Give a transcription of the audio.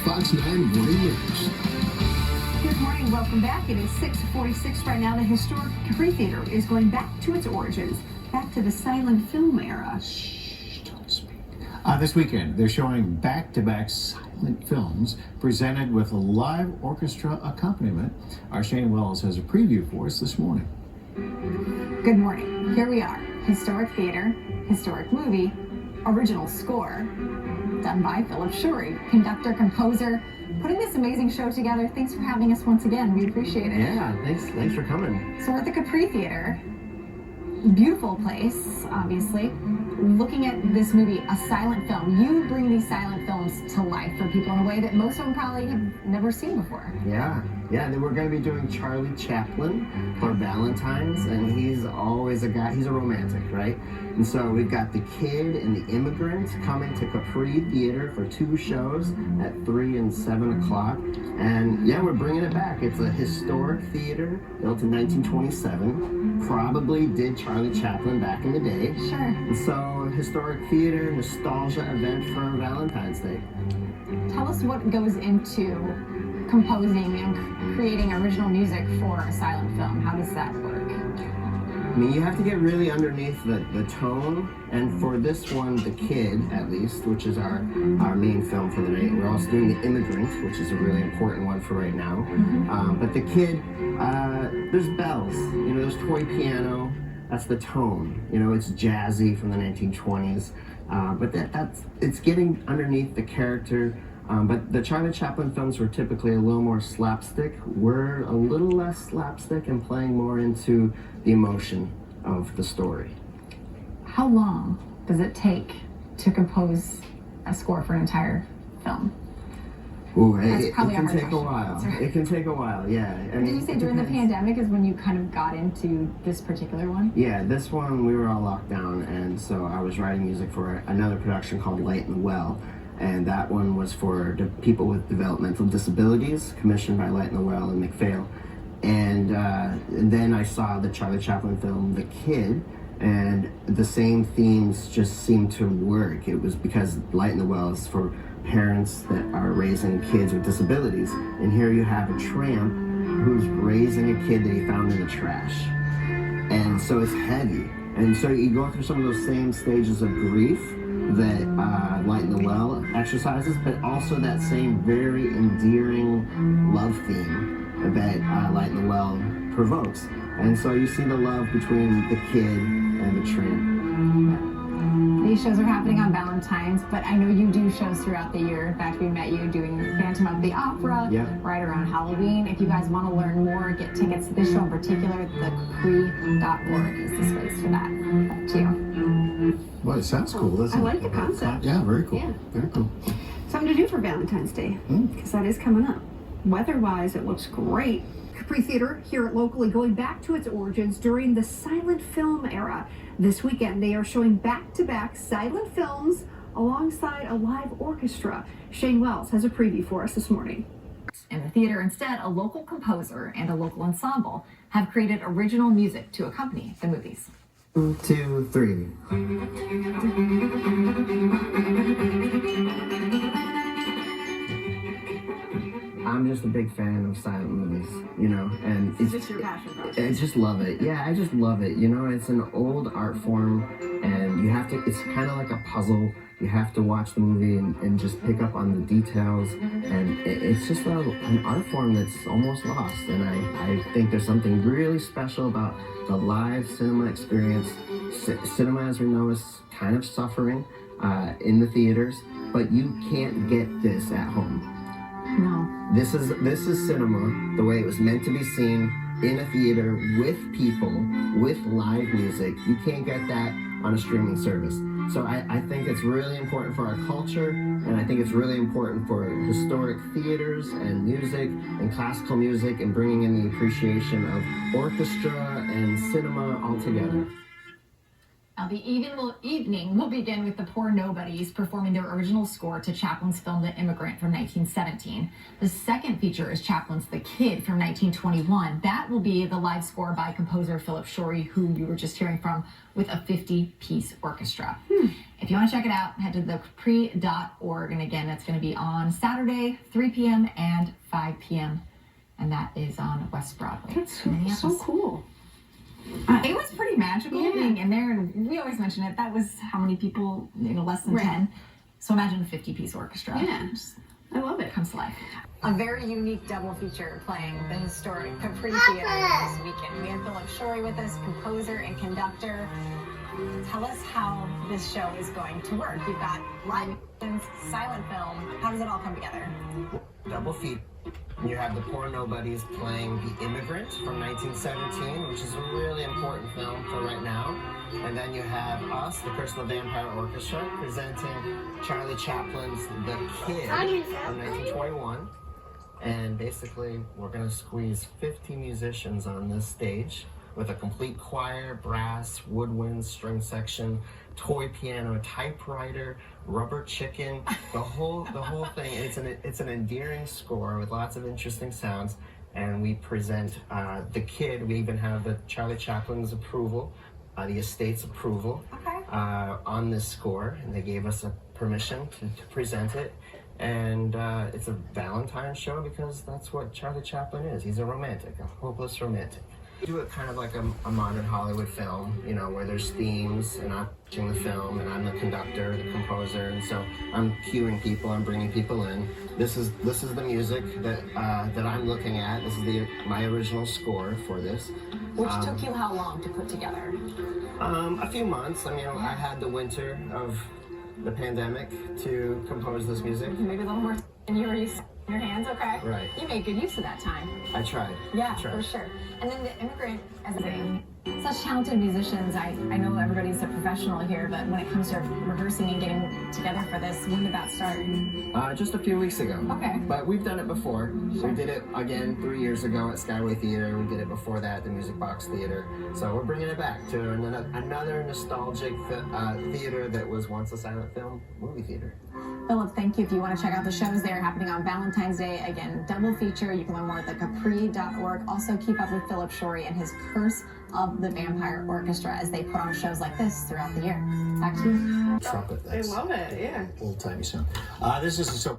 Fox 9 Morning News. Good morning, welcome back. It is 6:46 right now. The historic Capri Theater is going back to its origins, back to the silent film era. Shh, don't speak. This weekend, they're showing back-to-back silent films presented with a live orchestra accompaniment. Our Shane Wells has a preview for us this morning. Good morning. Here we are. Historic theater, historic movie, original score, done by Shorey, conductor, composer, putting this amazing show together. Thanks for having us once again. We appreciate it. Yeah, thanks for coming. So we're at the Capri Theater. Beautiful place, obviously. Looking at this movie, a silent film. You bring these silent films to life for people in a way that most of them probably have never seen before. Yeah. We're going to be doing Charlie Chaplin for Valentine's, and he's always a guy. He's a romantic, right? And so we've got The Kid and The Immigrant coming to Capri Theater for 2 shows at 3 and 7 o'clock. And yeah, we're bringing it back. It's a historic theater built in 1927. Probably did Charlie Chaplin back in the day. Sure. And so historic theater, nostalgia event for Valentine's Day. Tell us what goes into composing and creating original music for a silent film. How does that work? I mean, you have to get really underneath the tone, and for this one, The Kid, at least, which is our main film for the night. We're also doing The Immigrant, which is a really important one for right now. But The Kid, there's bells, there's toy piano, that's the tone. It's jazzy from the 1920s, but it's getting underneath the character. But the Charlie Chaplin films were typically a little more slapstick. We're a little less slapstick and playing more into the emotion of the story. How long does it take to compose a score for an entire film? Ooh, That's it probably can a hard take a question. while. Right. It can take a while, yeah. Did you say during the pandemic is when you kind of got into this particular one? Yeah, this one we were all locked down, and so I was writing music for another production called Light in the Well. And that one was for people with developmental disabilities, commissioned by Light in the Well and McPhail. And then I saw the Charlie Chaplin film, The Kid, and the same themes just seemed to work. It was because Light in the Well is for parents that are raising kids with disabilities. And here you have a tramp who's raising a kid that he found in the trash. And so it's heavy. And so you go through some of those same stages of grief that Light in the Well exercises, but also that same very endearing love theme that Light in the Well provokes. And so you see the love between the kid and the tramp. These shows are happening on Valentine's, but I know you do shows throughout the year. In fact, we met you doing Phantom of the Opera right around Halloween. If you guys want to learn more, get tickets to this show in particular, thecapri.org is the space for that. Up to you. Well, it sounds cool, doesn't it? I like the concept. Yeah, very cool. Yeah. Very cool. Something to do for Valentine's Day, because that is coming up. Weather-wise, it looks great. Capri Theater here at Locally going back to its origins during the silent film era. This weekend, they are showing back-to-back silent films alongside a live orchestra. Shane Wells has a preview for us this morning. In the theater, instead, a local composer and a local ensemble have created original music to accompany the movies. 1, 2, 3. I'm just a big fan of silent movies, and Is this your passion project? I just love it. Yeah, I just love it. It's an old art form, and it's kind of like a puzzle. You have to watch the movie and just pick up on the details, and it's just an art form that's almost lost. And I think there's something really special about the live cinema experience. Cinema, as we know, is kind of suffering in the theaters, but you can't get this at home. No. This is cinema the way it was meant to be seen, in a theater with people, with live music. You can't get that on a streaming service. So I think it's really important for our culture, and I think it's really important for historic theaters and music and classical music, and bringing in the appreciation of orchestra and cinema all together. Now, the evening will begin with the Poor Nobodies performing their original score to Chaplin's film The Immigrant from 1917. The second feature is Chaplin's The Kid from 1921. That will be the live score by composer Shorey, who you were just hearing from, with a 50-piece orchestra. If you want to check it out, head to thecapri.org. And again, it's going to be on Saturday, 3 p.m. and 5 p.m. And that is on West Broadway. That's so cool. It was pretty magical being in there, and we always mention it. That was how many people, less than 10. So imagine a 50-piece orchestra. Yeah, I love it. Comes to life. A very unique double feature playing the historic Capri Theater this weekend. We have Shorey with us, composer and conductor. Tell us how this show is going to work. You've got live and silent film. How does it all come together? Double feat. You have the Poor Nobodies playing The Immigrant from 1917, which is a really important film for right now. And then you have us, the Personal Vampire Orchestra, presenting Charlie Chaplin's The Kid from 1921. And basically, we're going to squeeze 50 musicians on this stage with a complete choir, brass, woodwind, string section, toy piano, typewriter, rubber chicken, the whole thing. It's an endearing score with lots of interesting sounds, and we present The Kid. We even have the Charlie Chaplin's approval, the estate's approval on this score, and they gave us a permission to present it. And it's a Valentine's show because that's what Charlie Chaplin is. He's a romantic, a hopeless romantic. We do it kind of like a modern Hollywood film, where there's themes, and I'm watching the film, and I'm the conductor, the composer, and so I'm cueing people, I'm bringing people in. This is the music that I'm looking at. This is my original score for this. Which took you how long to put together? A few months. I mean, I had the winter of the pandemic to compose this music. Maybe a little more than you were used to. Your hands, okay? Right. You made good use of that time. I tried. Yeah, for sure. And then The Immigrant, as such talented musicians, I know everybody's a professional here, but when it comes to rehearsing and getting together for this, when did that start? Just a few weeks ago. Okay. But we've done it before. Sure. We did it again 3 years ago at Skyway Theater. We did it before that at the Music Box Theater. So we're bringing it back to another nostalgic theater that was once a silent film movie theater. Philip, thank you. If you want to check out the shows, they are happening on Valentine's Day. Again, double feature. You can learn more at thecapri.org. Also, keep up with Philip Shorey and his Curse of the Vampire Orchestra as they put on shows like this throughout the year. Back to you. Trumpet. I love it, yeah. Old-timey sound. This is so